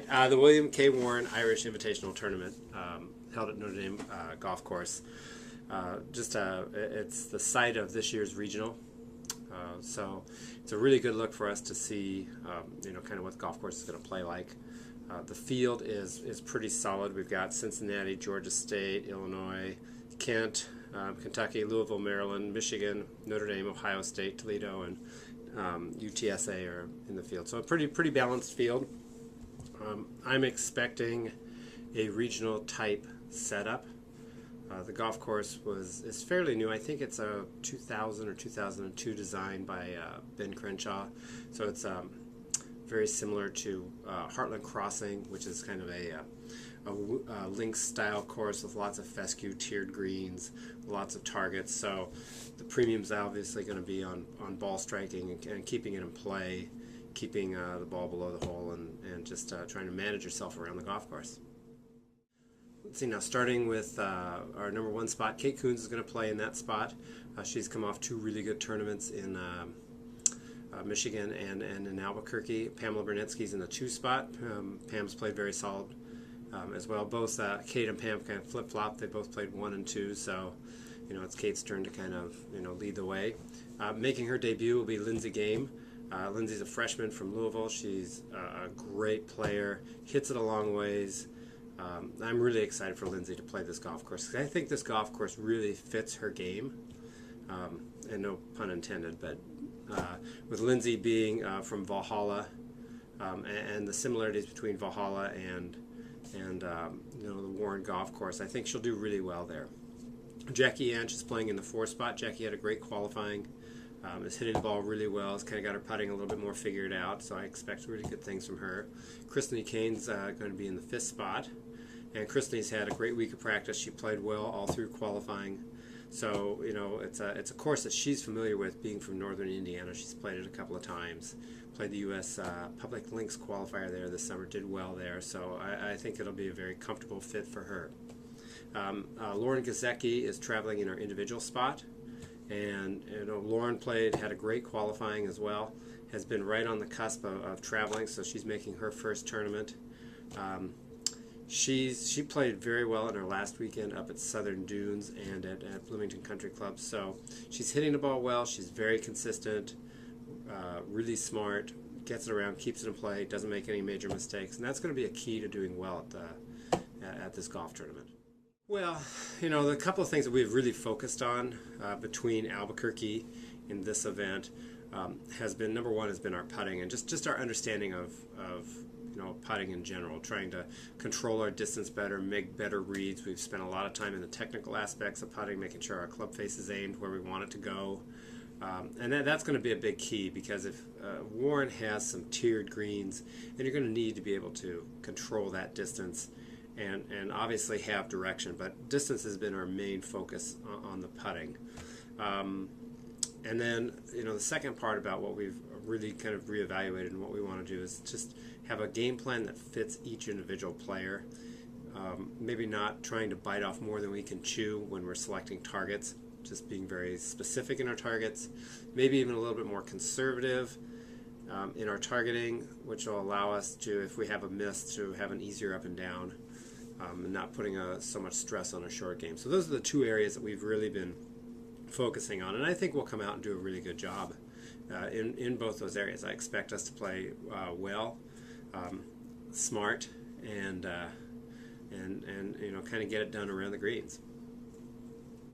The William K. Warren Irish Invitational Tournament held at Notre Dame Golf Course. It's the site of this year's regional, so it's a really good look for us to see, kind of what the golf course is going to play like. The field is pretty solid. We've got Cincinnati, Georgia State, Illinois, Kent, Kentucky, Louisville, Maryland, Michigan, Notre Dame, Ohio State, Toledo, and UTSA are in the field. So a pretty balanced field. I'm expecting a regional type setup. The golf course is fairly new. I think it's a 2000 or 2002 design by Ben Crenshaw. So it's very similar to Heartland Crossing, which is kind of a links style course with lots of fescue tiered greens, lots of targets. So the premium's obviously going to be on ball striking and keeping it in play, keeping the ball below the hole, and just trying to manage yourself around the golf course. Let's see now, starting with our number one spot, Kate Coons is going to play in that spot. She's come off two really good tournaments in Michigan and in Albuquerque. Pamela Bernetsky's in the 2 spot. Pam's played very solid as well. Both Kate and Pam kind of flip-flop. They both played 1 and 2, so it's Kate's turn to kind of lead the way. Making her debut will be Lindsay Game. Lindsay's a freshman from Louisville. She's a great player, hits it a long ways. I'm really excited for Lindsay to play this golf course because I think this golf course really fits her game, and no pun intended, but with Lindsay being from Valhalla, and the similarities between Valhalla and the Warren Golf Course, I think she'll do really well there. Jackie Anch is playing in the 4 spot. Jackie had a great qualifying, is hitting the ball really well, has kind of got her putting a little bit more figured out, so I expect really good things from her. Kristany Kane's going to be in the 5th spot, and Kristany's had a great week of practice. She played well all through qualifying, so it's a course that she's familiar with, being from northern Indiana. She's played it a couple of times, played the U.S. Public Links qualifier there this summer, did well there, so I think it'll be a very comfortable fit for her. Lauren Gazecki is traveling in our individual spot, and Lauren had a great qualifying as well, has been right on the cusp of traveling, so she's making her first tournament. She played very well in her last weekend up at Southern Dunes and at Bloomington Country Club, so she's hitting the ball well. She's very consistent, really smart, gets it around, keeps it in play, doesn't make any major mistakes, and that's going to be a key to doing well at this golf tournament. Well, the couple of things that we've really focused on between Albuquerque in this event has been, number one, has been our putting and just our understanding of putting in general, trying to control our distance better, make better reads. We've spent a lot of time in the technical aspects of putting, making sure our club face is aimed where we want it to go. And that's going to be a big key, because if Warren has some tiered greens, then you're going to need to be able to control that distance and obviously have direction. But distance has been our main focus on the putting. And then, the second part about what we've really kind of reevaluated and what we want to do is just have a game plan that fits each individual player. Maybe not trying to bite off more than we can chew when we're selecting targets, just being very specific in our targets. Maybe even a little bit more conservative in our targeting, which will allow us to, if we have a miss, to have an easier up and down, and not putting so much stress on our short game. So those are the 2 areas that we've really been focusing on, and I think we'll come out and do a really good job in both those areas. I expect us to play well, smart, and kind of get it done around the greens.